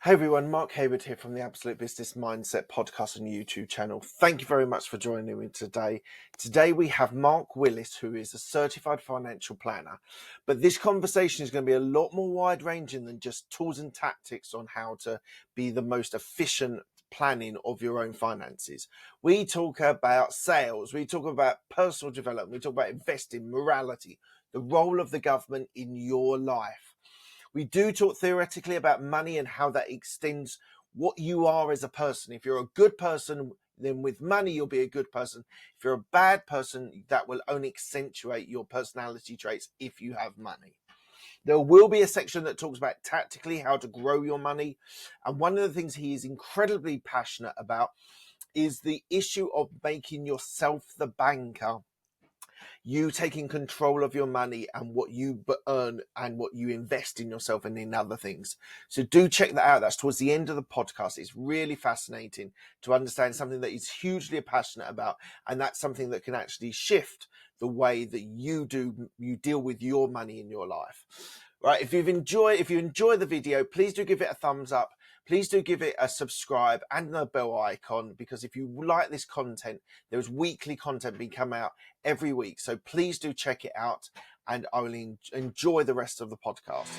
Hey everyone, Mark Hayward here from the Absolute Business Mindset podcast and YouTube channel. Thank you very much for joining me today. Today we have Mark Willis, who is a certified financial planner. But this conversation is going to be a lot more wide-ranging than just tools and tactics on how to be the most efficient planning of your own finances. We talk about sales, we talk about personal development, we talk about investing, morality, the role of the government in your life. We do talk theoretically about money and how that extends what you are as a person. If you're a good person, then with money, you'll be a good person. If you're a bad person, that will only accentuate your personality traits if you have money. There will be a section that talks about tactically how to grow your money. And one of the things he is incredibly passionate about is the issue of making yourself the banker. You taking control of your money and what you earn and what you invest in yourself and in other things. So do check that out. That's towards the end of the podcast. It's really fascinating to understand something that he's hugely passionate about. And that's something that can actually shift the way that you deal with your money in your life. Right. If you enjoy the video, please do give it a thumbs up. Please do give it a subscribe and the bell icon, because if you like this content, there's weekly content being come out every week. So please do check it out, and I will enjoy the rest of the podcast.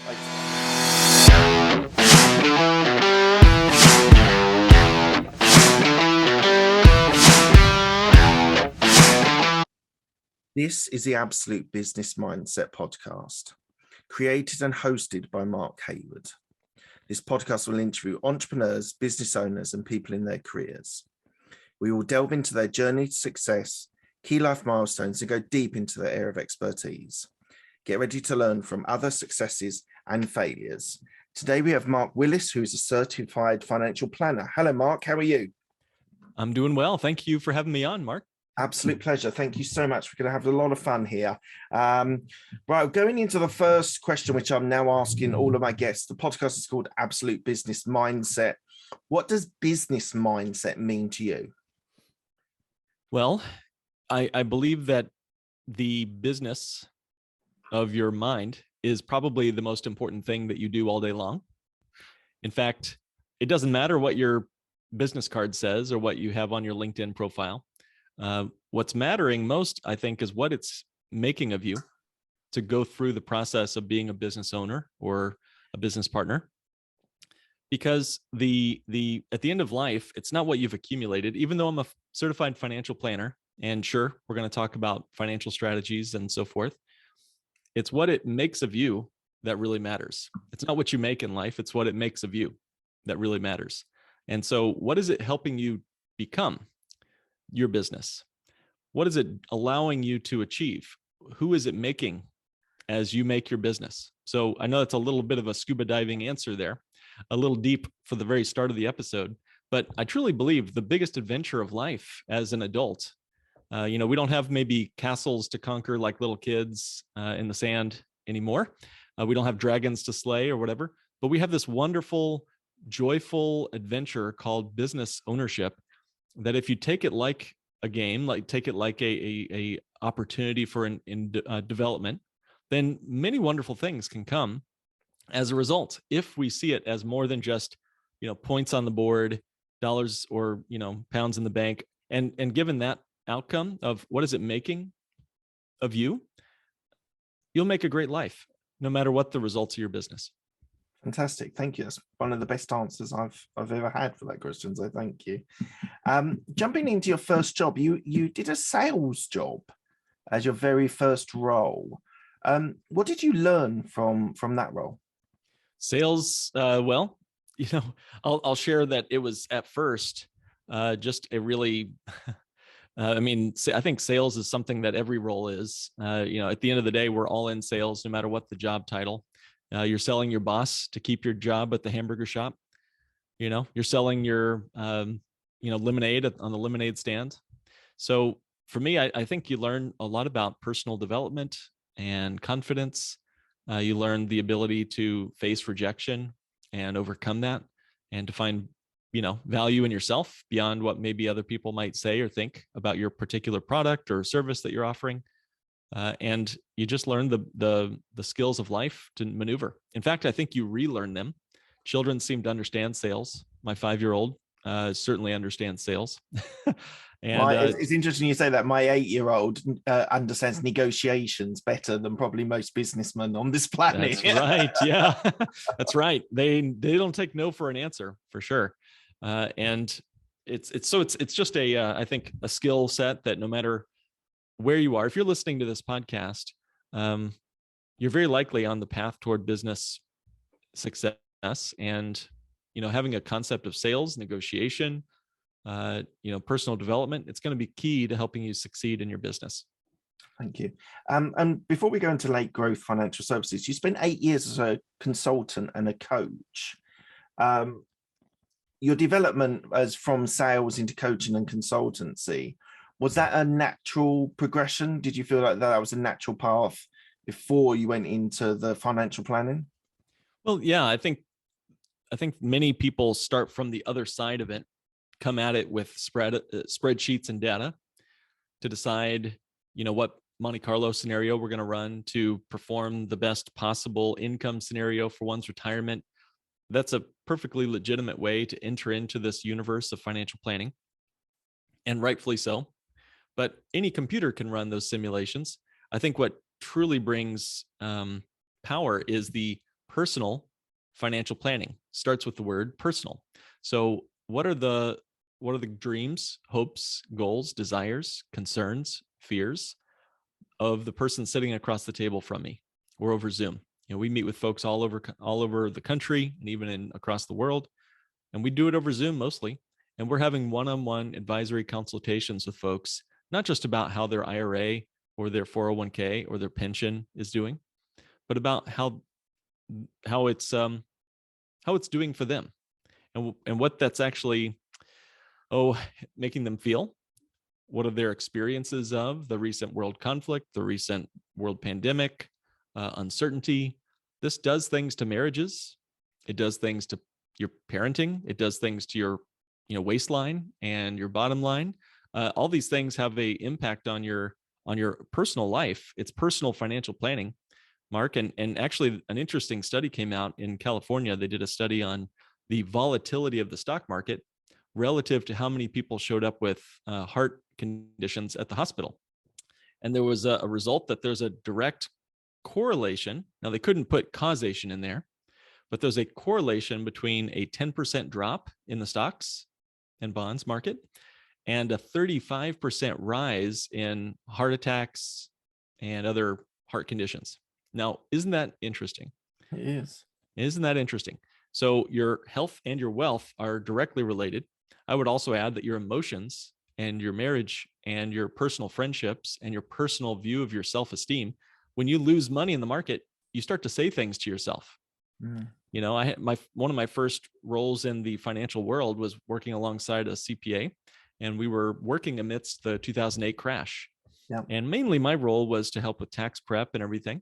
This is the Absolute Business Mindset podcast, created and hosted by Mark Hayward. This podcast will interview entrepreneurs, business owners, and people in their careers. We will delve into their journey to success, key life milestones, and go deep into their area of expertise. Get ready to learn from other successes and failures. Today we have Mark Willis, who is a certified financial planner. Hello, Mark. How are you? I'm doing well. Thank you for having me on, Mark. Absolute pleasure. Thank you so much. We're going to have a lot of fun here. Right, going into the first question, which I'm now asking all of my guests. The podcast is called Absolute Business Mindset. What does business mindset mean to you? Well, I believe that the business of your mind is probably the most important thing that you do all day long. In fact, it doesn't matter what your business card says or what you have on your LinkedIn profile. What's mattering most, I think, is what it's making of you to go through the process of being a business owner or a business partner. Because at the end of life, it's not what you've accumulated. Even though I'm a certified financial planner, and sure, we're going to talk about financial strategies and so forth, it's what it makes of you that really matters. It's not what you make in life, it's what it makes of you that really matters. And so what is it helping you become? Your business? What is it allowing you to achieve? Who is it making as you make your business? So I know that's a little bit of a scuba diving answer there, a little deep for the very start of the episode, but I truly believe the biggest adventure of life as an adult, we don't have maybe castles to conquer like little kids in the sand anymore. We don't have dragons to slay or whatever, but we have this wonderful, joyful adventure called business ownership, that if you take it like a game, like take it like a opportunity for development, then many wonderful things can come as a result. If we see it as more than just, points on the board, dollars or, pounds in the bank, and given that outcome of what is it making of you, you'll make a great life, no matter what the results of your business. Fantastic. Thank you. That's one of the best answers I've ever had for that question. So thank you. Jumping into your first job, you did a sales job as your very first role. What did you learn from that role? Sales, well, I'll share that it was at first just a really, I think sales is something that every role is. At the end of the day, we're all in sales, no matter what the job title. You're selling your boss to keep your job at the hamburger shop. You're selling your, lemonade on the lemonade stand. So for me, I think you learn a lot about personal development and confidence. You learn the ability to face rejection and overcome that, and to find, value in yourself beyond what maybe other people might say or think about your particular product or service that you're offering. And you just learn the skills of life to maneuver. In fact, I think you relearn them Children seem to understand sales. My 5-year-old certainly understands sales. And It's interesting you say that. My 8-year-old understands negotiations better than probably most businessmen on this planet. that's right. Yeah, that's right. They don't take no for an answer, for sure. And it's just I think a skill set that no matter where you are, if you're listening to this podcast, you're very likely on the path toward business success. And having a concept of sales, negotiation, personal development, it's going to be key to helping you succeed in your business. Thank you. And before we go into Lake Growth Financial Services, you spent 8 years as a consultant and a coach. Your development as from sales into coaching and consultancy, was that a natural progression? Did you feel like that was a natural path before you went into the financial planning? Well, yeah, I think many people start from the other side of it, come at it with spreadsheets and data to decide, what Monte Carlo scenario we're going to run to perform the best possible income scenario for one's retirement. That's a perfectly legitimate way to enter into this universe of financial planning, and rightfully so. But any computer can run those simulations. I think what truly brings power is the personal financial planning. Starts with the word personal. So what are the dreams, hopes, goals, desires, concerns, fears of the person sitting across the table from me? We're over Zoom. We meet with folks all over the country and even across the world, and we do it over Zoom mostly. And we're having one-on-one advisory consultations with folks, not just about how their IRA or their 401k or their pension is doing, but about how it's doing for them, and what that's actually making them feel. What are their experiences of the recent world conflict, the recent world pandemic, uncertainty? This does things to marriages. It does things to your parenting. It does things to your waistline and your bottom line. All these things have an impact on your personal life. It's personal financial planning, Mark. And actually, an interesting study came out in California. They did a study on the volatility of the stock market relative to how many people showed up with heart conditions at the hospital. And there was a result that there's a direct correlation. Now, they couldn't put causation in there, but there's a correlation between a 10% drop in the stocks and bonds market and a 35% rise in heart attacks and other heart conditions. Now, isn't that interesting? It is. Isn't that interesting? So your health and your wealth are directly related. I would also add that your emotions and your marriage and your personal friendships and your personal view of your self-esteem, when you lose money in the market, you start to say things to yourself. Mm. I had one of my first roles in the financial world was working alongside a CPA, and we were working amidst the 2008 crash. Yeah. And mainly my role was to help with tax prep and everything,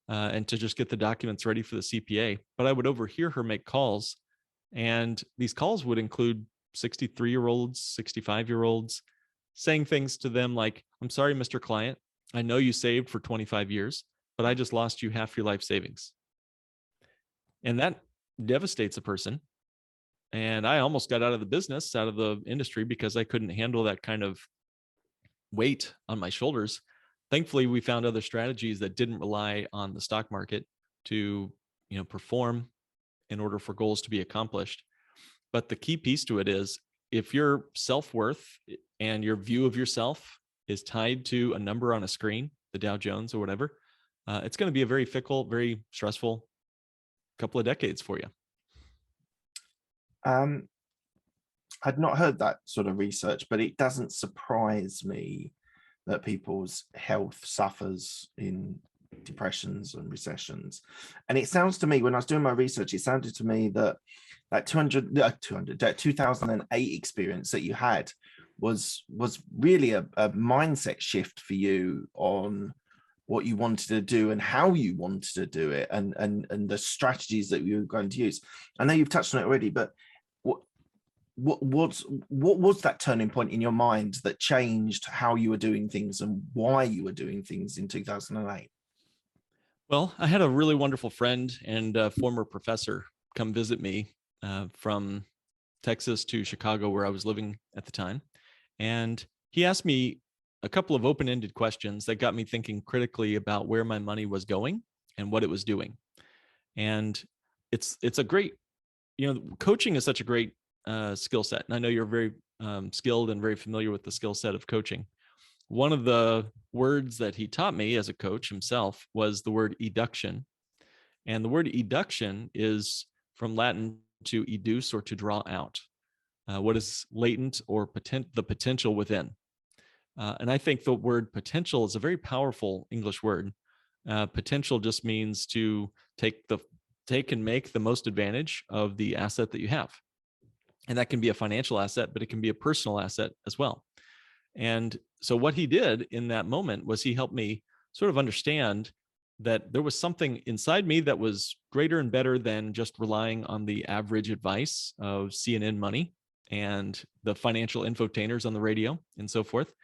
and to just get the documents ready for the CPA. But I would overhear her make calls, and these calls would include 63-year-olds, 65-year-olds, saying things to them like, "I'm sorry, Mr. Client, I know you saved for 25 years, but I just lost you half your life savings." And that devastates a person. And I almost got out of the business, out of the industry, because I couldn't handle that kind of weight on my shoulders. Thankfully, we found other strategies that didn't rely on the stock market to, perform in order for goals to be accomplished. But the key piece to it is, if your self-worth and your view of yourself is tied to a number on a screen, the Dow Jones or whatever, it's going to be a very fickle, very stressful couple of decades for you. I'd not heard that sort of research, but it doesn't surprise me that people's health suffers in depressions and recessions. And it sounds to me, when I was doing my research, it sounded to me that that 2008 experience that you had was really a mindset shift for you on what you wanted to do and how you wanted to do it, and the strategies that you were going to use. I know you've touched on it already, but what was that turning point in your mind that changed how you were doing things and why you were doing things in 2008? Well, I had a really wonderful friend and former professor, come visit me from Texas to Chicago, where I was living at the time. And he asked me a couple of open-ended questions that got me thinking critically about where my money was going and what it was doing. And it's a great, coaching is such a great skill set. And I know you're very skilled and very familiar with the skill set of coaching. One of the words that he taught me as a coach himself was the word eduction. And the word eduction is from Latin to educe, or to draw out. What is latent or the potential within. And I think the word potential is a very powerful English word. Potential just means to take and make the most advantage of the asset that you have. And that can be a financial asset, but it can be a personal asset as well. And so what he did in that moment was he helped me sort of understand that there was something inside me that was greater and better than just relying on the average advice of CNN Money and the financial infotainers on the radio and so forth,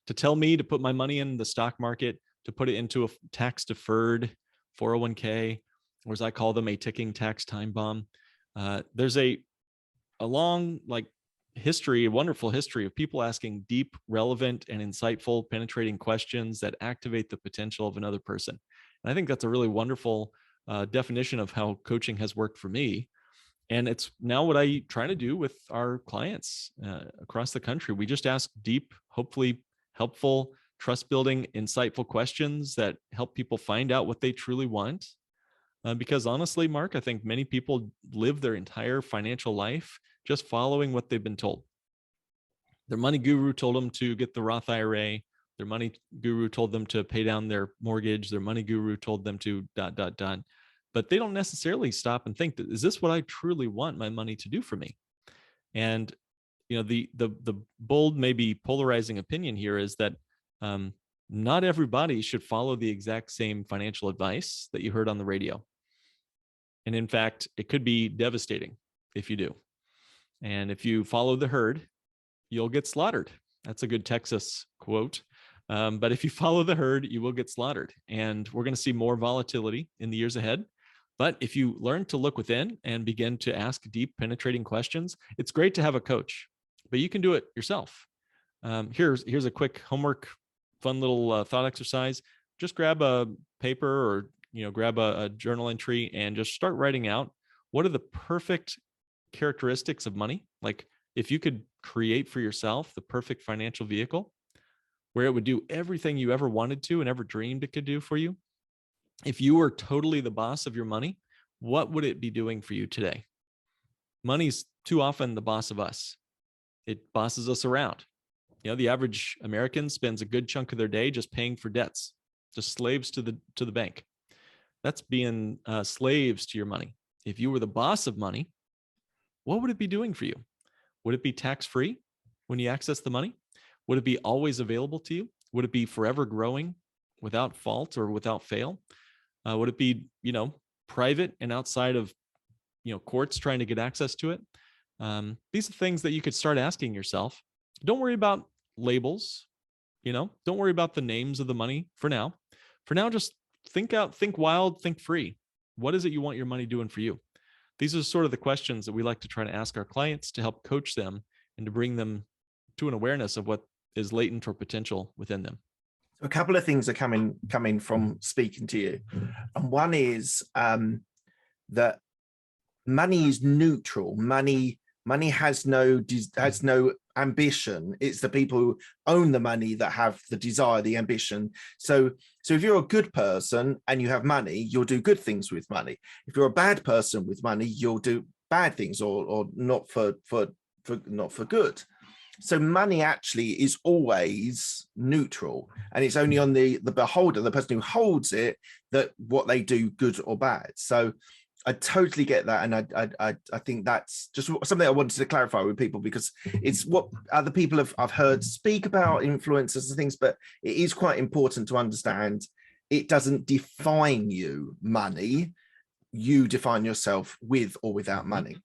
to tell me to put my money in the stock market, to put it into a tax-deferred 401k, or as I call them, a ticking tax time bomb. There's a long history, a wonderful history of people asking deep, relevant, and insightful, penetrating questions that activate the potential of another person. And I think that's a really wonderful definition of how coaching has worked for me. And it's now what I try to do with our clients across the country. We just ask deep, hopefully helpful, trust-building, insightful questions that help people find out what they truly want. Because honestly, Mark, I think many people live their entire financial life just following what they've been told. Their money guru told them to get the Roth IRA. Their money guru told them to pay down their mortgage. Their money guru told them to ... But they don't necessarily stop and think, that is this what I truly want my money to do for me? And the bold, maybe polarizing opinion here is that not everybody should follow the exact same financial advice that you heard on the radio. And in fact, it could be devastating if you do. And if you follow the herd, you'll get slaughtered. That's a good Texas quote. But if you follow the herd, you will get slaughtered. And we're going to see more volatility in the years ahead. But if you learn to look within and begin to ask deep, penetrating questions, it's great to have a coach, but you can do it yourself. Here's a quick homework, fun little thought exercise. Just grab a paper, or grab a journal entry and just start writing out, what are the perfect characteristics of money? Like, if you could create for yourself the perfect financial vehicle where it would do everything you ever wanted to and ever dreamed it could do for you. If you were totally the boss of your money, what would it be doing for you today? Money's too often the boss of us. It bosses us around. The average American spends a good chunk of their day just paying for debts, just slaves to the bank. That's being slaves to your money. If you were the boss of money, what would it be doing for you? Would it be tax-free when you access the money? Would it be always available to you? Would it be forever growing without fault or without fail? Would it be, private and outside of, courts trying to get access to it? These are things that you could start asking yourself. Don't worry about labels. Don't worry about the names of the money for now. For now, just think wild, think free. What is it you want your money doing for you? These are sort of the questions that we like to try to ask our clients to help coach them and to bring them to an awareness of what is latent or potential within them. A couple of things are coming from speaking to you, and one is that money is neutral. Money has no ambition. It's the people who own the money that have the desire, the ambition. So if you're a good person and you have money, you'll do good things with money. If you're a bad person with money, you'll do bad things, or not for good. So money actually is always neutral, and it's only on the beholder, the person who holds it, that what they do, good or bad. So I totally get that, and I think that's just something I wanted to clarify with people, because it's what other people I've heard speak about, influencers and things, but it is quite important to understand it doesn't define you, money. You define yourself with or without money.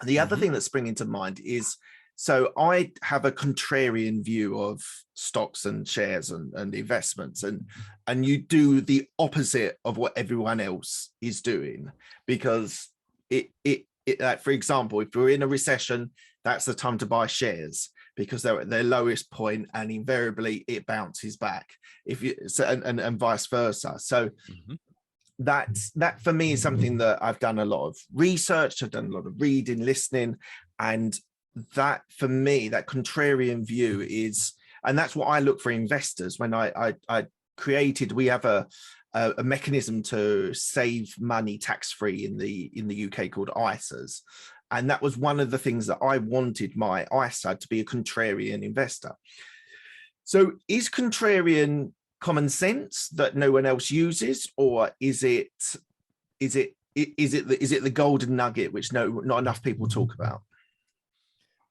The other thing that's springing to mind is, so I have a contrarian view of stocks and shares and investments, and you do the opposite of what everyone else is doing, because like, for example, if we're in a recession, that's the time to buy shares because they're at their lowest point, and invariably it bounces back. If you so, and vice versa. So that for me is something that I've done a lot of research, I've done a lot of reading, listening, and that for me, that contrarian view is, and that's what I look for investors when I created. We have a mechanism to save money tax-free in the UK called ISAs. And that was one of the things that I wanted my ISA to be, a contrarian investor. So is contrarian common sense that no one else uses, or is it the golden nugget which not enough people talk about?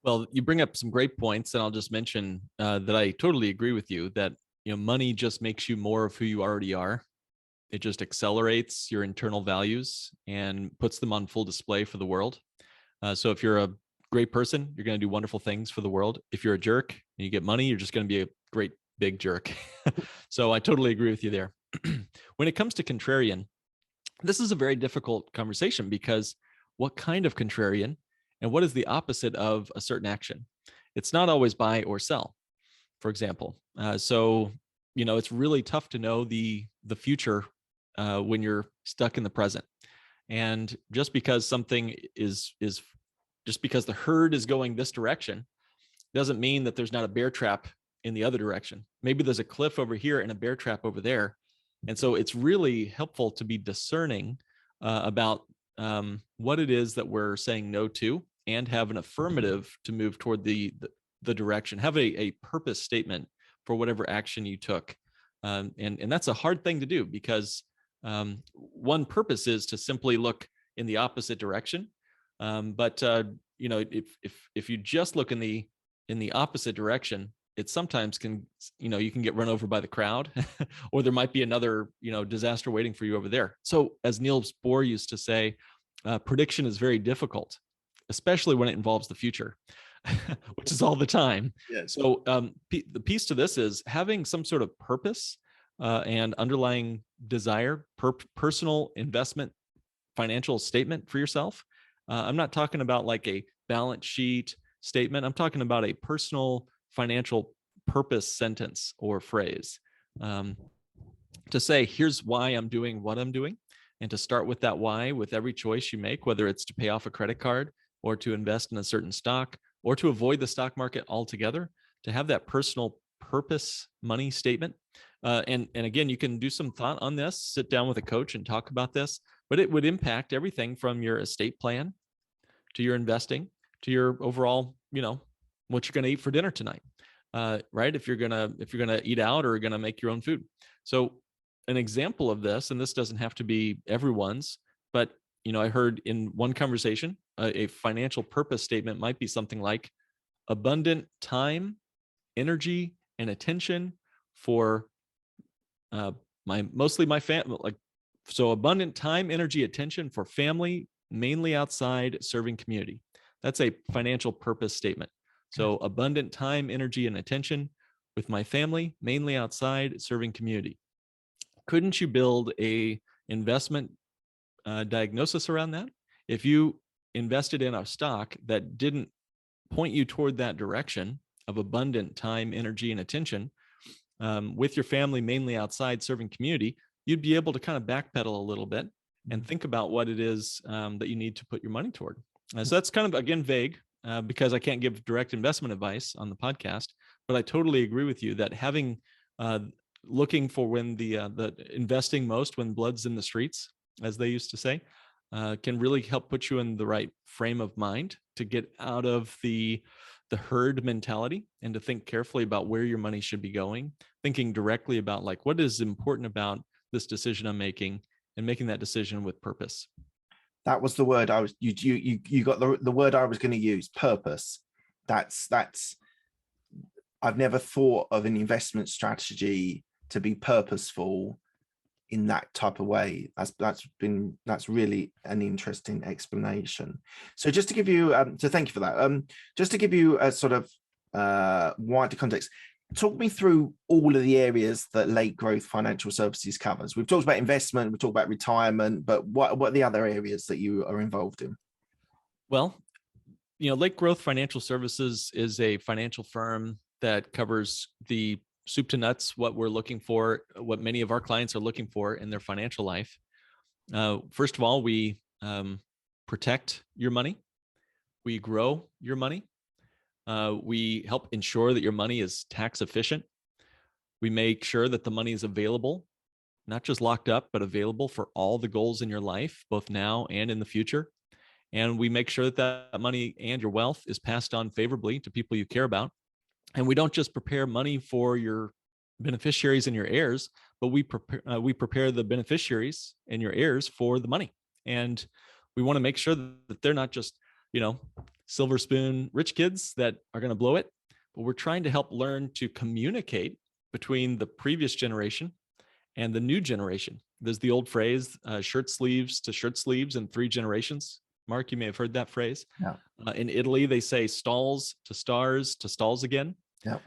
Well, you bring up some great points, and I'll just mention that I totally agree with you that money just makes you more of who you already are. It just accelerates your internal values and puts them on full display for the world. So if you're a great person, you're going to do wonderful things for the world. If you're a jerk and you get money, you're just going to be a great big jerk. So I totally agree with you there. When it comes to contrarian, this is a very difficult conversation because what kind of contrarian and what is the opposite of a certain action? It's not always buy or sell, for example. So it's really tough to know the future when you're stuck in the present. And just because something is just because the herd is going this direction doesn't mean that there's not a bear trap in the other direction. Maybe there's a cliff over here and a bear trap over there. And so it's really helpful to be discerning about what it is that we're saying no to, and have an affirmative to move toward the direction. Have a purpose statement for whatever action you took. And that's a hard thing to do because one purpose is to simply look in the opposite direction. But if you just look in the opposite direction, it sometimes can, you can get run over by the crowd, or there might be another, disaster waiting for you over there. So as Niels Bohr used to say, prediction is very difficult, especially when it involves the future, which is all the time. Yes. So the piece to this is having some sort of purpose and underlying desire, personal investment, financial statement for yourself. I'm not talking about like a balance sheet statement. I'm talking about a personal financial purpose sentence or phrase to say, here's why I'm doing what I'm doing. And to start with that why with every choice you make, whether it's to pay off a credit card or to invest in a certain stock or to avoid the stock market altogether, to have that personal purpose money statement. And again, you can do some thought on this, sit down with a coach and talk about this, but it would impact everything from your estate plan to your investing to your overall, what you're going to eat for dinner tonight, right? If you're gonna eat out or gonna make your own food. So an example of this, and this doesn't have to be everyone's, but I heard in one conversation, a financial purpose statement might be something like abundant time, energy, and attention for mostly my family. So abundant time, energy, attention for family, mainly outside, serving community. That's a financial purpose statement. So abundant time, energy, and attention with my family, mainly outside, serving community. Couldn't you build a investment diagnosis around that? If you invested in a stock that didn't point you toward that direction of abundant time, energy, and attention with your family, mainly outside, serving community, you'd be able to kind of backpedal a little bit and think about what it is that you need to put your money toward. So that's kind of, again, vague because I can't give direct investment advice on the podcast, but I totally agree with you that having looking for when the investing most when blood's in the streets, as they used to say, can really help put you in the right frame of mind to get out of the herd mentality and to think carefully about where your money should be going, thinking directly about like what is important about this decision I'm making and making that decision with purpose. That was the word I was, you got the word I was going to use, purpose. That's I've never thought of an investment strategy to be purposeful in that type of way. That's really an interesting explanation. So just to give you so thank you for that. Just to give you a sort of wider context, talk me through all of the areas that Late Growth Financial Services covers. We've talked about investment, we've talked about retirement, but what are the other areas that you are involved in? Well, Lake Growth Financial Services is a financial firm that covers the soup to nuts, what we're looking for, what many of our clients are looking for in their financial life. First of all, we protect your money. We grow your money. We help ensure that your money is tax efficient. We make sure that the money is available, not just locked up, but available for all the goals in your life, both now and in the future. And we make sure that that money and your wealth is passed on favorably to people you care about. And we don't just prepare money for your beneficiaries and your heirs, but we prepare the beneficiaries and your heirs for the money. And we want to make sure that they're not just, silver spoon rich kids that are going to blow it, but we're trying to help learn to communicate between the previous generation and the new generation. There's the old phrase, shirt sleeves to shirt sleeves in 3 generations. Mark, you may have heard that phrase. Yeah. In Italy, they say stalls to stalls again. Yeah.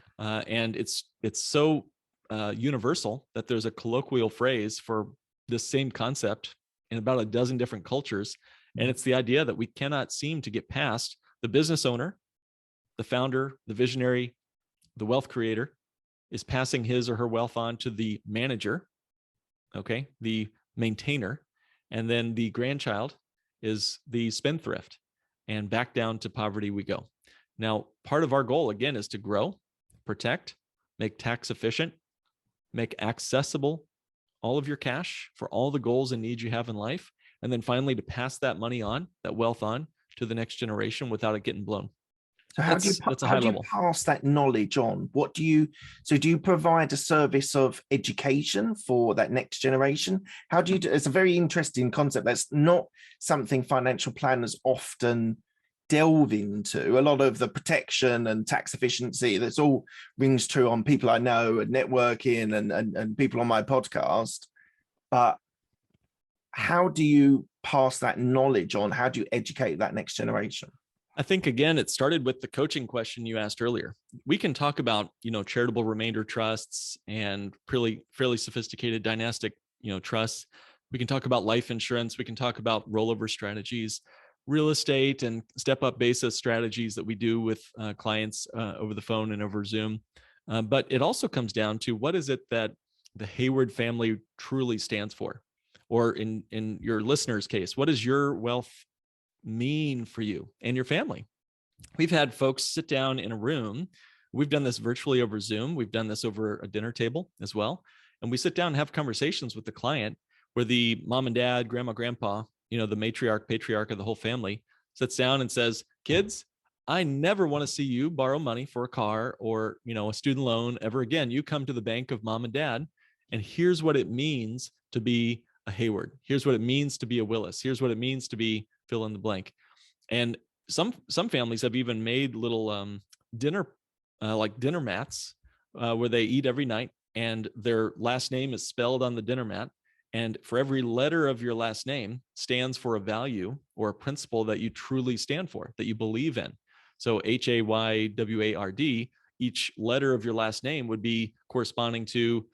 And it's so universal that there's a colloquial phrase for this same concept in about a dozen different cultures. And it's the idea that we cannot seem to get past the business owner, the founder, the visionary, the wealth creator is passing his or her wealth on to the manager, okay, the maintainer, and then the grandchild is the spendthrift, and back down to poverty we go. Now, part of our goal, again, is to grow, protect, make tax efficient, make accessible all of your cash for all the goals and needs you have in life, and then finally to pass that money on, that wealth on to the next generation without it getting blown. So how do you pass that knowledge on? Do you provide a service of education for that next generation? How do you do? It's a very interesting concept. That's not something financial planners often delve into. A lot of the protection and tax efficiency, that's all rings true on people I know and networking and people on my podcast. But how do you pass that knowledge on? How do you educate that next generation? I think, again, it started with the coaching question you asked earlier. We can talk about, charitable remainder trusts and fairly sophisticated dynastic, trusts. We can talk about life insurance. We can talk about rollover strategies, real estate and step-up basis strategies that we do with clients over the phone and over Zoom. But it also comes down to, what is it that the Hayward family truly stands for? Or in your listener's case, what does your wealth mean for you and your family? We've had folks sit down in a room. We've done this virtually over Zoom. We've done this over a dinner table as well. And we sit down and have conversations with the client where the mom and dad, grandma, grandpa, the matriarch, patriarch of the whole family sits down and says, kids, I never want to see you borrow money for a car or, a student loan ever again. You come to the bank of mom and dad, and here's what it means to be a Hayward. Here's what it means to be a Willis. Here's what it means to be fill in the blank. And some families have even made little dinner mats where they eat every night, and their last name is spelled on the dinner mat. And for every letter of your last name stands for a value or a principle that you truly stand for, that you believe in. So HAYWARD, each letter of your last name would be corresponding to,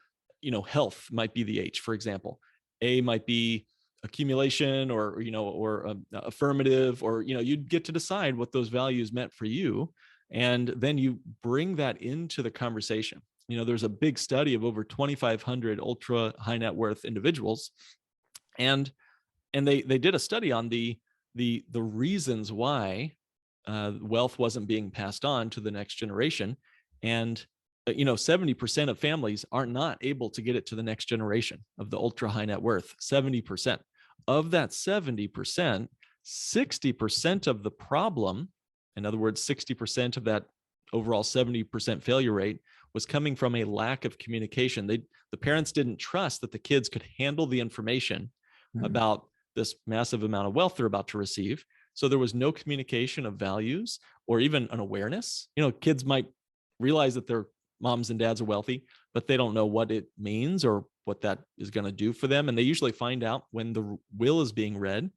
health might be the H, for example. A might be accumulation or affirmative, or you'd get to decide what those values meant for you, and then you bring that into the conversation. There's a big study of over 2,500 ultra high net worth individuals, and they did a study on the reasons why wealth wasn't being passed on to the next generation. And 70% of families are not able to get it to the next generation of the ultra high net worth. 70%. Of that 70%, 60% of the problem, in other words, 60% of that overall 70% failure rate, was coming from a lack of communication. The parents didn't trust that the kids could handle the information about this massive amount of wealth they're about to receive. So there was no communication of values or even an awareness. Kids might realize that their moms and dads are wealthy, but they don't know what it means or what that is going to do for them. And they usually find out when the will is being read.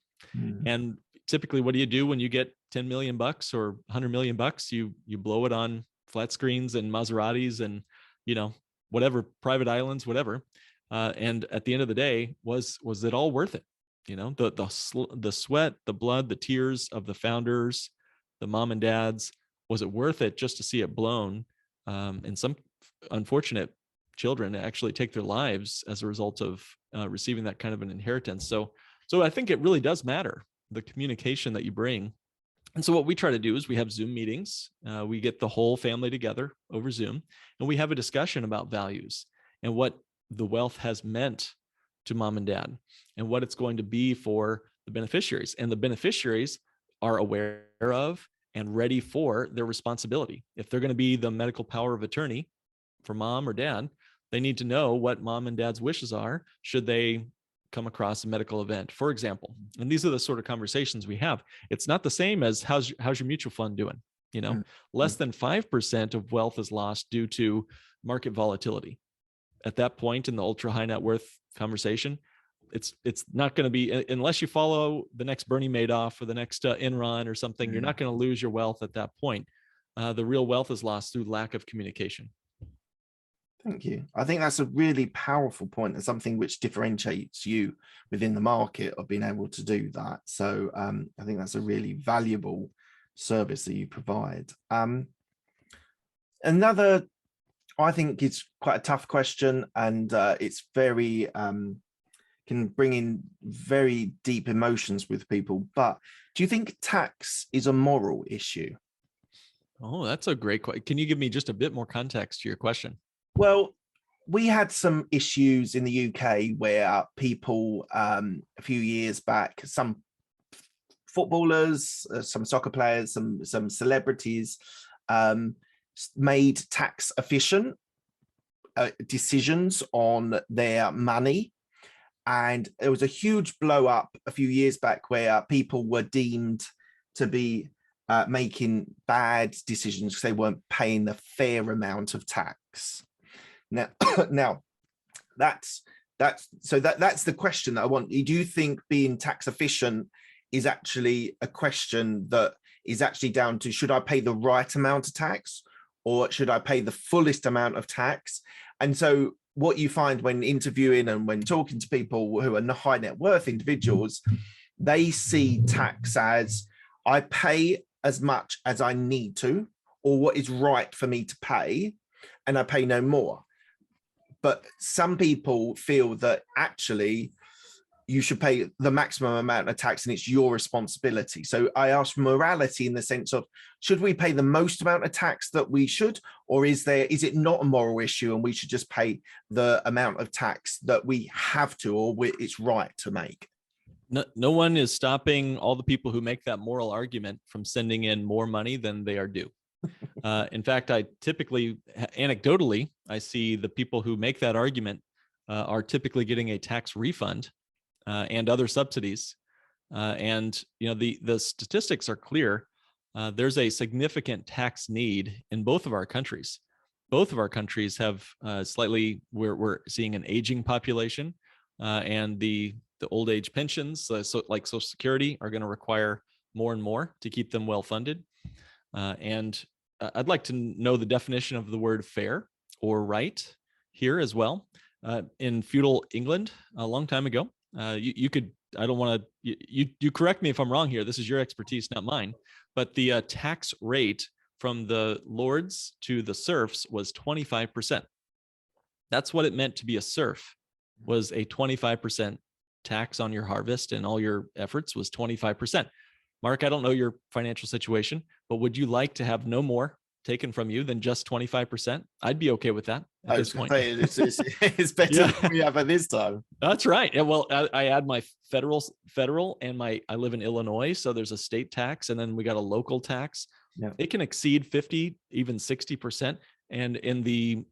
And typically, what do you do when you get 10 million bucks or 100 million bucks? You blow it on flat screens and Maseratis and whatever, private islands, whatever. And at the end of the day, was it all worth it? The sweat, the blood, the tears of the founders, the mom and dads, was it worth it just to see it blown? And some unfortunate children actually take their lives as a result of receiving that kind of an inheritance. So I think it really does matter, the communication that you bring. And so what we try to do is we have Zoom meetings. We get the whole family together over Zoom, and we have a discussion about values and what the wealth has meant to mom and dad and what it's going to be for the beneficiaries. And the beneficiaries are aware of and ready for their responsibility. If they're going to be the medical power of attorney for mom or dad, they need to know what mom and dad's wishes are should they come across a medical event, for example. And these are the sort of conversations we have. It's not the same as how's your mutual fund doing? Less than 5% of wealth is lost due to market volatility. At that point in the ultra high net worth conversation, it's not going to be, unless you follow the next Bernie Madoff or the next Enron or something, you're not going to lose your wealth at that point. The real wealth is lost through lack of communication. Thank you. I think that's a really powerful point and something which differentiates you within the market of being able to do that. So I think that's a really valuable service that you provide. Another, I think it's quite a tough question, and it's very, can bring in very deep emotions with people. But do you think tax is a moral issue? Oh, that's a great question. Can you give me just a bit more context to your question? Well, we had some issues in the UK where people a few years back, some footballers, some soccer players, some celebrities made tax efficient decisions on their money. And there was a huge blow up a few years back where people were deemed to be making bad decisions because they weren't paying the fair amount of tax. Now, that's the question that I want. Do you think being tax efficient is actually a question that is actually down to, should I pay the right amount of tax or should I pay the fullest amount of tax? And so what you find when interviewing and when talking to people who are high net worth individuals, they see tax as, I pay as much as I need to, or what is right for me to pay, and I pay no more. But some people feel that actually you should pay the maximum amount of tax and it's your responsibility. So I ask morality in the sense of, should we pay the most amount of tax that we should, or is it not a moral issue and we should just pay the amount of tax that we have to, or it's right to make? No one is stopping all the people who make that moral argument from sending in more money than they are due. In fact, I typically, anecdotally, I see the people who make that argument are typically getting a tax refund and other subsidies. And the statistics are clear. There's a significant tax need in both of our countries. Both of our countries have we're seeing an aging population, and the old age pensions, so like Social Security, are going to require more and more to keep them well funded. And I'd like to know the definition of the word fair or right here as well. In feudal England, a long time ago, you could, I don't want to, you correct me if I'm wrong here. This is your expertise, not mine. But the tax rate from the lords to the serfs was 25%. That's what it meant to be a serf, was a 25% tax on your harvest, and all your efforts was 25%. Mark, I don't know your financial situation, but would you like to have no more taken from you than just 25%? I'd be okay with that at this point. It's better than we have at this time. That's right. Yeah, well, I add my federal and I live in Illinois, so there's a state tax, and then we got a local tax. Yeah. It can exceed 50, even 60%. And in the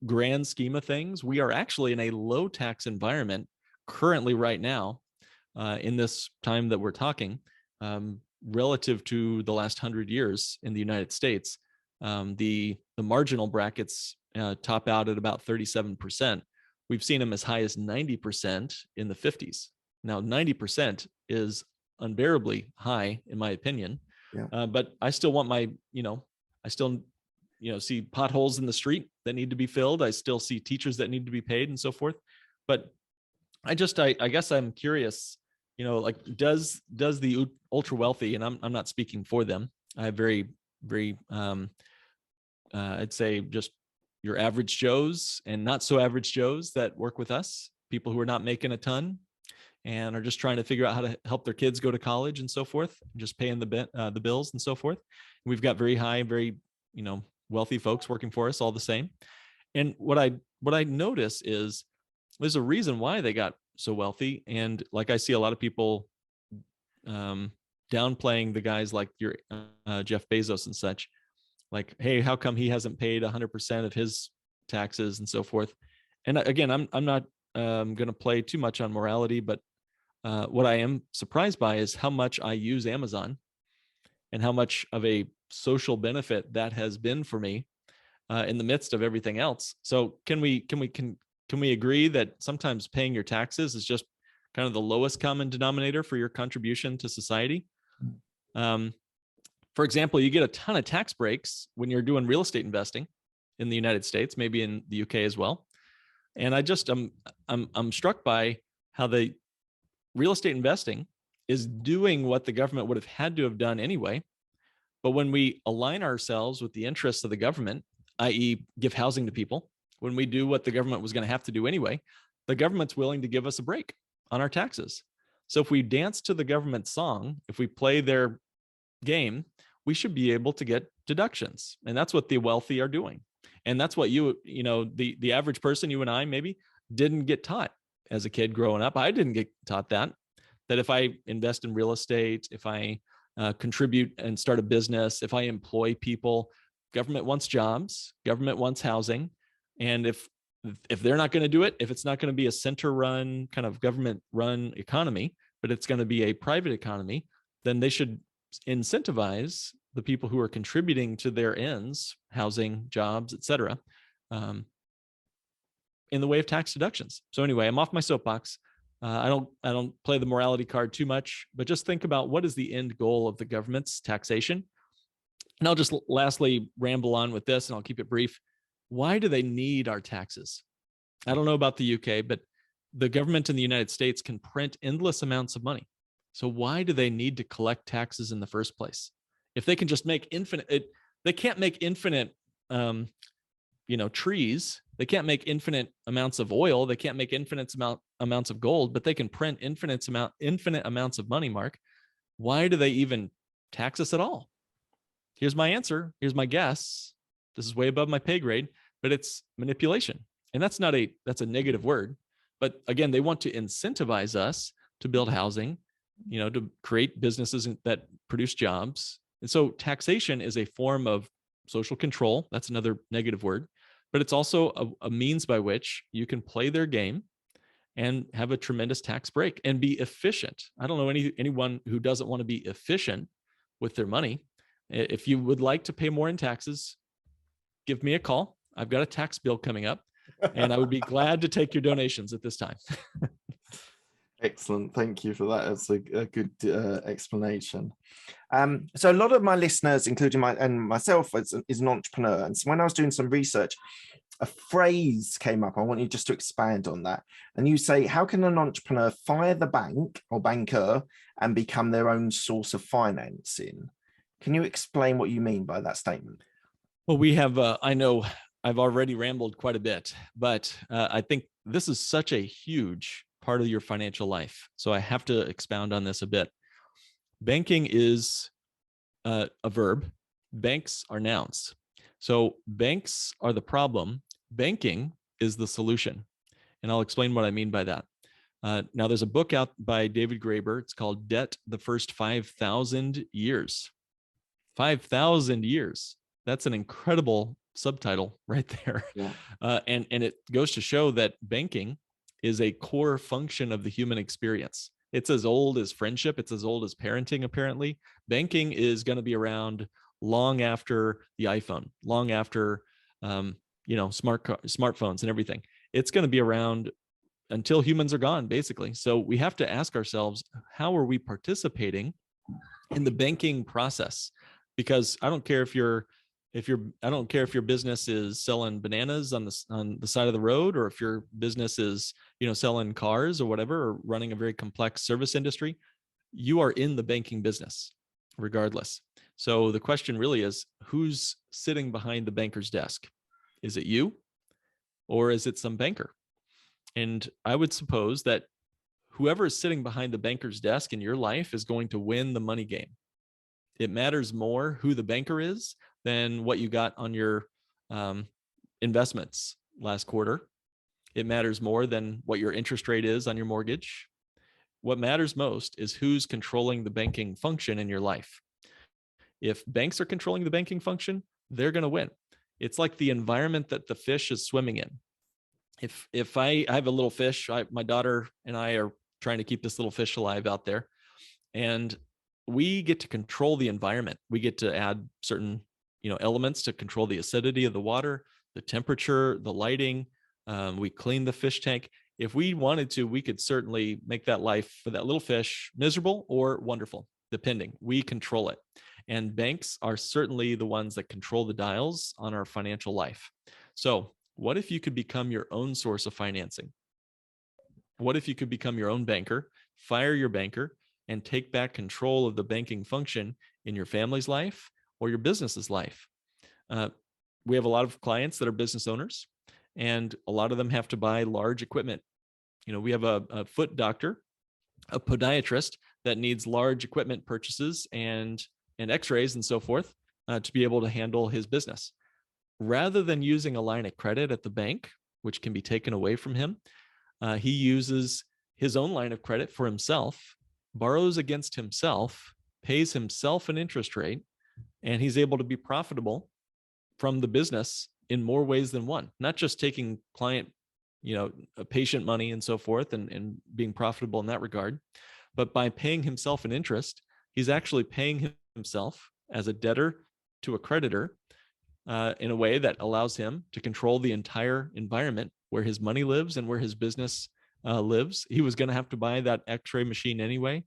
grand scheme of things, we are actually in a low tax environment currently right now in this time that we're talking. Relative to the last 100 years in the United States, the marginal brackets top out at about 37%. We've seen them as high as 90% in the 50s. Now, 90% is unbearably high, in my opinion. Yeah. But I still want my, I still see potholes in the street that need to be filled. I still see teachers that need to be paid and so forth. But I guess I'm curious, like does the ultra wealthy, and I'm not speaking for them. I have very, very, I'd say just your average Joes and not so average Joes that work with us, people who are not making a ton and are just trying to figure out how to help their kids go to college and so forth, just paying the bills and so forth. And we've got very high, very, wealthy folks working for us all the same. And what I notice is there's a reason why they got so wealthy. And like I see a lot of people downplaying the guys like your Jeff Bezos and such, like, hey, how come he hasn't paid 100% of his taxes and so forth? And again, I'm not going to play too much on morality, but what I am surprised by is how much I use Amazon and how much of a social benefit that has been for me in the midst of everything else. So can we agree that sometimes paying your taxes is just kind of the lowest common denominator for your contribution to society? For example, you get a ton of tax breaks when you're doing real estate investing in the United States, maybe in the UK as well. And I'm struck by how the real estate investing is doing what the government would have had to have done anyway. But when we align ourselves with the interests of the government, i.e. give housing to people, when we do what the government was going to have to do anyway, the government's willing to give us a break on our taxes. So if we dance to the government's song, if we play their game, we should be able to get deductions. And that's what the wealthy are doing. And that's what the average person, you and I maybe, didn't get taught as a kid growing up. I didn't get taught that if I invest in real estate, if I contribute and start a business, if I employ people, government wants jobs, government wants housing. And if they're not going to do it, if it's not going to be a center-run kind of government-run economy, but it's going to be a private economy, then they should incentivize the people who are contributing to their ends, housing, jobs, et cetera, in the way of tax deductions. So anyway, I'm off my soapbox. I don't play the morality card too much, but just think about what is the end goal of the government's taxation. And I'll just lastly ramble on with this, and I'll keep it brief. Why do they need our taxes? I don't know about the UK, but the government in the United States can print endless amounts of money. So why do they need to collect taxes in the first place? If they can just make they can't make infinite, trees. They can't make infinite amounts of oil. They can't make infinite amounts of gold, but they can print infinite amounts of money, Mark. Why do they even tax us at all? Here's my answer. Here's my guess. This is way above my pay grade, but it's manipulation. And that's a negative word. But again, they want to incentivize us to build housing, to create businesses that produce jobs. And so taxation is a form of social control. That's another negative word, but it's also a means by which you can play their game and have a tremendous tax break and be efficient. I don't know anyone who doesn't want to be efficient with their money. If you would like to pay more in taxes, give me a call. I've got a tax bill coming up, and I would be glad to take your donations at this time. Excellent. Thank you for that. That's a good explanation. So a lot of my listeners, including myself, is an entrepreneur. And so when I was doing some research, a phrase came up. I want you just to expand on that. And you say, how can an entrepreneur fire the bank or banker and become their own source of financing? Can you explain what you mean by that statement? Well, we have, I know I've already rambled quite a bit, but I think this is such a huge part of your financial life. So I have to expound on this a bit. Banking is a verb. Banks are nouns. So banks are the problem. Banking is the solution. And I'll explain what I mean by that. Now, there's a book out by David Graeber. It's called Debt, the First 5,000 Years. 5,000 years. That's an incredible subtitle right there. Yeah. And it goes to show that banking is a core function of the human experience. It's as old as friendship. It's as old as parenting, apparently. Banking is going to be around long after the iPhone, long after, smartphones and everything. It's going to be around until humans are gone, basically. So we have to ask ourselves, how are we participating in the banking process? Because I don't care if you're I don't care if your business is selling bananas on the side of the road, or if your business is, selling cars or whatever, or running a very complex service industry, you are in the banking business regardless. So the question really is, who's sitting behind the banker's desk? Is it you, or is it some banker? And I would suppose that whoever is sitting behind the banker's desk in your life is going to win the money game. It matters more who the banker is than what you got on your investments last quarter. It matters more than what your interest rate is on your mortgage. What matters most is who's controlling the banking function in your life. If banks are controlling the banking function, they're going to win. It's like the environment that the fish is swimming in. If I have a little fish, my daughter and I are trying to keep this little fish alive out there, and we get to control the environment. We get to add certain, elements to control the acidity of the water, the temperature, the lighting. We clean the fish tank. If we wanted to, we could certainly make that life for that little fish miserable or wonderful, depending. We control it. And banks are certainly the ones that control the dials on our financial life. So what if you could become your own source of financing? What if you could become your own banker, fire your banker, and take back control of the banking function in your family's life or your business's life? We have a lot of clients that are business owners, and a lot of them have to buy large equipment. We have a foot doctor, a podiatrist that needs large equipment purchases and x-rays and so forth to be able to handle his business. Rather than using a line of credit at the bank, which can be taken away from him, he uses his own line of credit for himself, borrows against himself, pays himself an interest rate, and he's able to be profitable from the business in more ways than one. Not just taking client, patient money and so forth and being profitable in that regard, but by paying himself an interest, he's actually paying himself as a debtor to a creditor in a way that allows him to control the entire environment where his money lives and where his business lives. He was going to have to buy that x-ray machine anyway.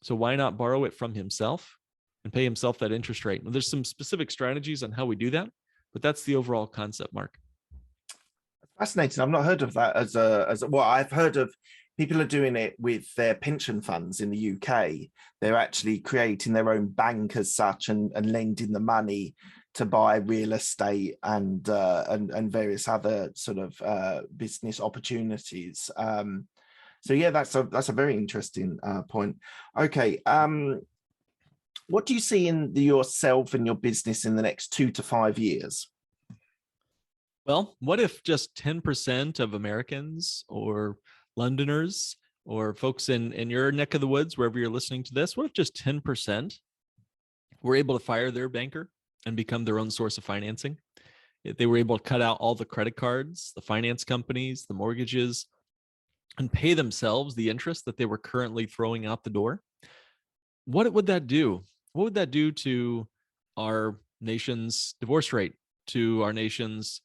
So why not borrow it from himself and pay himself that interest rate? Now, there's some specific strategies on how we do that, but that's the overall concept, Mark. Fascinating. I've not heard of that as well. I've heard of people are doing it with their pension funds in the UK. They're actually creating their own bank as such and lending the money to buy real estate and various other sort of business opportunities. So yeah, that's a very interesting point. Okay, what do you see in yourself and your business in the next 2 to 5 years? Well, what if just 10% of Americans or Londoners or folks in your neck of the woods, wherever you're listening to this, what if just 10% were able to fire their banker and become their own source of financing? If they were able to cut out all the credit cards, the finance companies, the mortgages, and pay themselves the interest that they were currently throwing out the door, what would that do? What would that do to our nation's divorce rate, to our nation's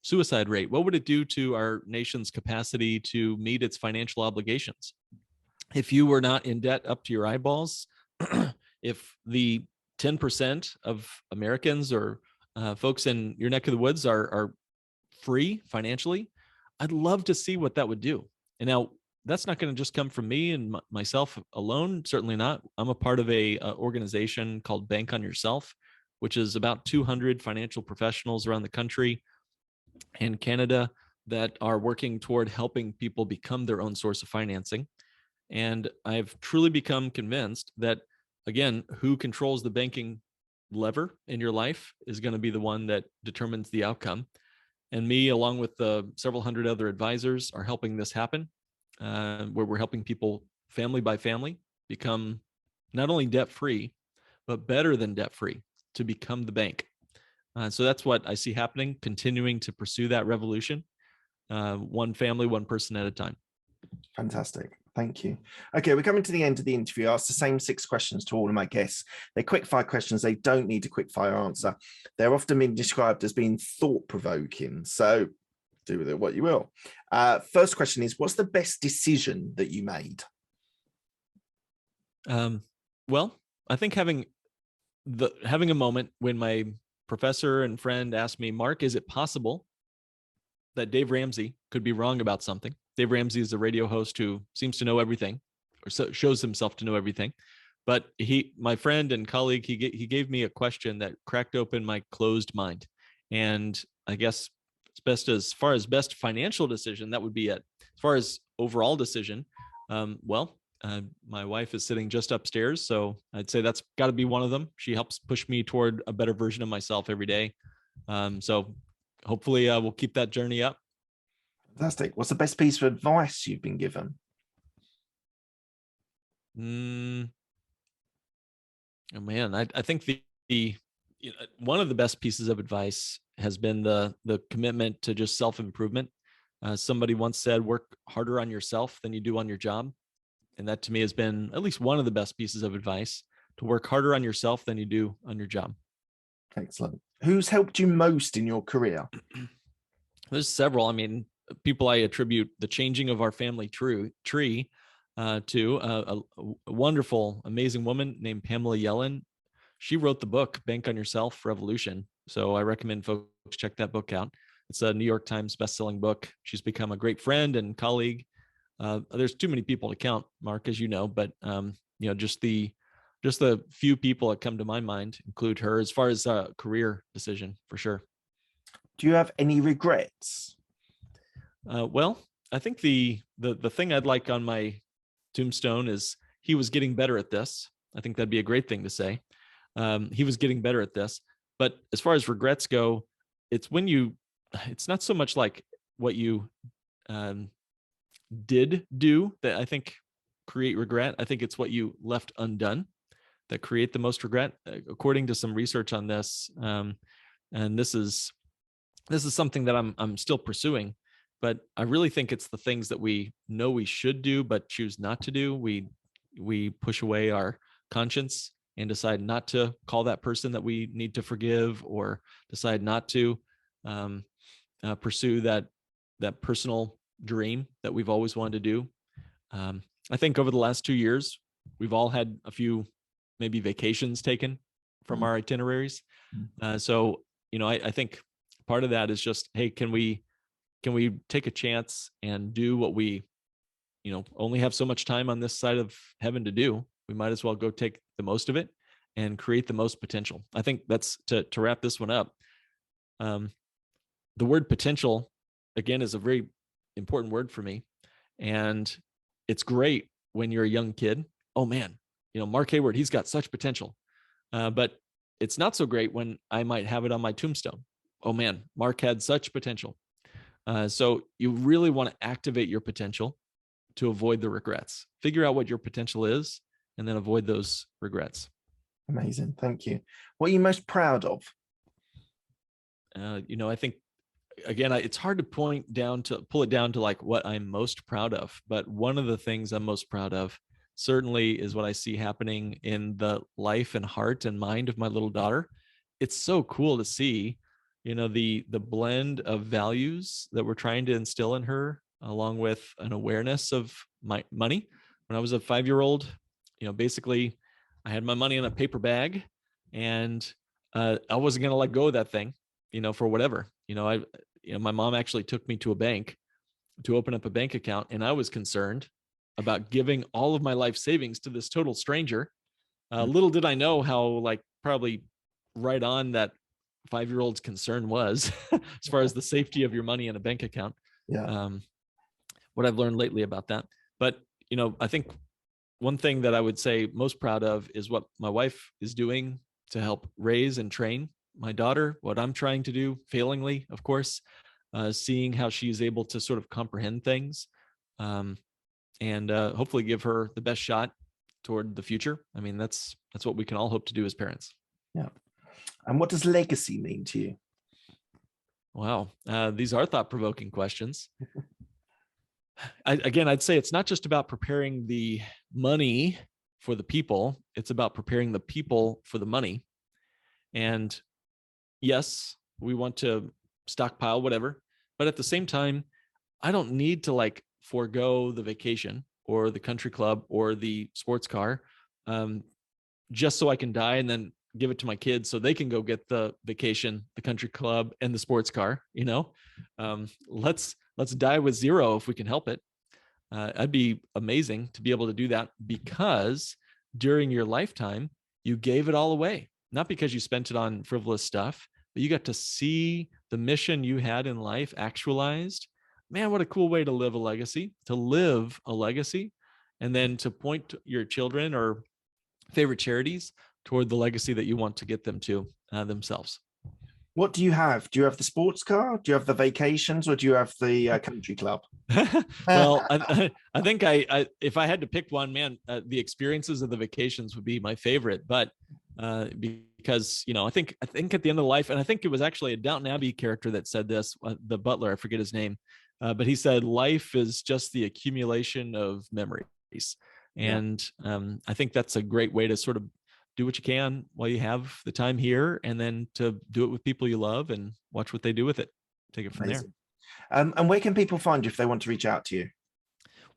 suicide rate? What would it do to our nation's capacity to meet its financial obligations? If you were not in debt up to your eyeballs, if the 10% of Americans or folks in your neck of the woods are free financially, I'd love to see what that would do. And now that's not going to just come from me and myself alone. Certainly not. I'm a part of a organization called Bank on Yourself, which is about 200 financial professionals around the country and Canada that are working toward helping people become their own source of financing. And I've truly become convinced that, again, who controls the banking lever in your life is going to be the one that determines the outcome. And me, along with several hundred other advisors, are helping this happen, where we're helping people family by family become not only debt-free, but better than debt-free, to become the bank. So that's what I see happening, continuing to pursue that revolution, one family, one person at a time. Fantastic. Thank you. Okay, we're coming to the end of the interview. I asked the same 6 questions to all of my guests. They're quick fire questions. They don't need a quick fire answer. They're often being described as being thought provoking. So do with it what you will. First question is, what's the best decision that you made? Well, I think having a moment when my professor and friend asked me, Mark, is it possible that Dave Ramsey could be wrong about something? Dave Ramsey is a radio host who seems to know everything, or shows himself to know everything. But my friend and colleague, he gave me a question that cracked open my closed mind. And I guess as far as best financial decision, that would be it. As far as overall decision, my wife is sitting just upstairs, so I'd say that's got to be one of them. She helps push me toward a better version of myself every day. So hopefully we'll keep that journey up. Fantastic. What's the best piece of advice you've been given? Oh man, I think one of the best pieces of advice has been the commitment to just self-improvement. Somebody once said, work harder on yourself than you do on your job. And that to me has been at least one of the best pieces of advice, to work harder on yourself than you do on your job. Excellent. Who's helped you most in your career? There's several. I mean, people I attribute the changing of our family tree to a wonderful, amazing woman named Pamela Yellen. She wrote the book, Bank on Yourself Revolution. So I recommend folks check that book out. It's a New York Times bestselling book. She's become a great friend and colleague. There's too many people to count, Mark, as you know, but just the few people that come to my mind include her as far as a career decision, for sure. Do you have any regrets? Well, I think the thing I'd like on my tombstone is, he was getting better at this. I think that'd be a great thing to say. He was getting better at this. But as far as regrets go, it's not so much like what you did do that I think create regret. I think it's what you left undone that create the most regret, according to some research on this. And this is something that I'm still pursuing, but I really think it's the things that we know we should do but choose not to do. We push away our conscience and decide not to call that person that we need to forgive, or decide not to pursue that personal dream that we've always wanted to do. I think over the last 2 years, we've all had a few maybe vacations taken from our itineraries. So, I think part of that is just, hey, can we take a chance and do what we, only have so much time on this side of heaven to do. We might as well go take the most of it and create the most potential. I think that's to wrap this one up. The word potential, again, is a very important word for me. And it's great when you're a young kid. Oh man, Mark Hayward, he's got such potential. But it's not so great when I might have it on my tombstone. Oh man, Mark had such potential. So you really want to activate your potential to avoid the regrets. Figure out what your potential is and then avoid those regrets. Amazing. Thank you. What are you most proud of? I think, again, it's hard to pull it down to like what I'm most proud of. But one of the things I'm most proud of certainly is what I see happening in the life and heart and mind of my little daughter. It's so cool to see, the blend of values that we're trying to instill in her, along with an awareness of my money. When I was a 5-year-old, basically I had my money in a paper bag, and I wasn't going to let go of that thing, for whatever. My mom actually took me to a bank to open up a bank account, and I was concerned about giving all of my life savings to this total stranger. Little did I know how probably right on that 5-year-old's concern was as far as the safety of your money in a bank account. Yeah. What I've learned lately about that. But, I think one thing that I would say most proud of is what my wife is doing to help raise and train my daughter, what I'm trying to do, failingly, of course, seeing how she's able to sort of comprehend things, and hopefully give her the best shot toward the future. I mean, that's what we can all hope to do as parents. Yeah. And what does legacy mean to you? Wow. These are thought-provoking questions. I'd say it's not just about preparing the money for the people. It's about preparing the people for the money. And yes, we want to stockpile whatever, but at the same time, I don't need to forego the vacation or the country club or the sports car, just so I can die and then give it to my kids so they can go get the vacation, the country club, and the sports car. Let's die with zero if we can help it. That'd be amazing to be able to do that, because during your lifetime, you gave it all away, not because you spent it on frivolous stuff, but you got to see the mission you had in life actualized. Man, what a cool way to live a legacy, and then to point your children or favorite charities toward the legacy that you want to get them to themselves. What do you have? Do you have the sports car? Do you have the vacations, or do you have the country club? Well, I think if I had to pick one, man, the experiences of the vacations would be my favorite. But because I think at the end of life, and I think it was actually a Downton Abbey character that said this, the butler, I forget his name, but he said life is just the accumulation of memories, and I think that's a great way to sort of do what you can while you have the time here, and then to do it with people you love and watch what they do with it. Take it from Amazing. there. And where can people find you if they want to reach out to you?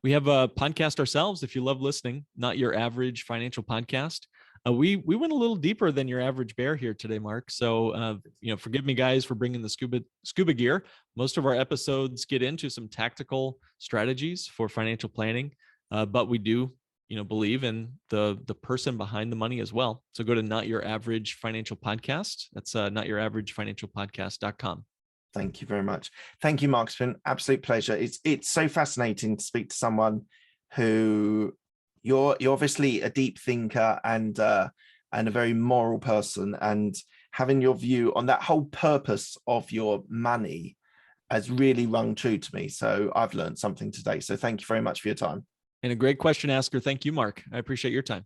We have a podcast ourselves. If you love listening, Not Your Average Financial Podcast. We went a little deeper than your average bear here today, Mark. So, forgive me, guys, for bringing the scuba gear. Most of our episodes get into some tactical strategies for financial planning, but we do believe in the person behind the money as well. So go to Not Your Average Financial Podcast. That's notyouraverageFinancialPodcast.com. Thank you very much. Thank you, Mark. It's been an absolute pleasure. It's so fascinating to speak to someone who you're obviously a deep thinker and a very moral person, and having your view on that whole purpose of your money has really rung true to me. So I've learned something today. So thank you very much for your time. And a great question asker. Thank you, Mark. I appreciate your time.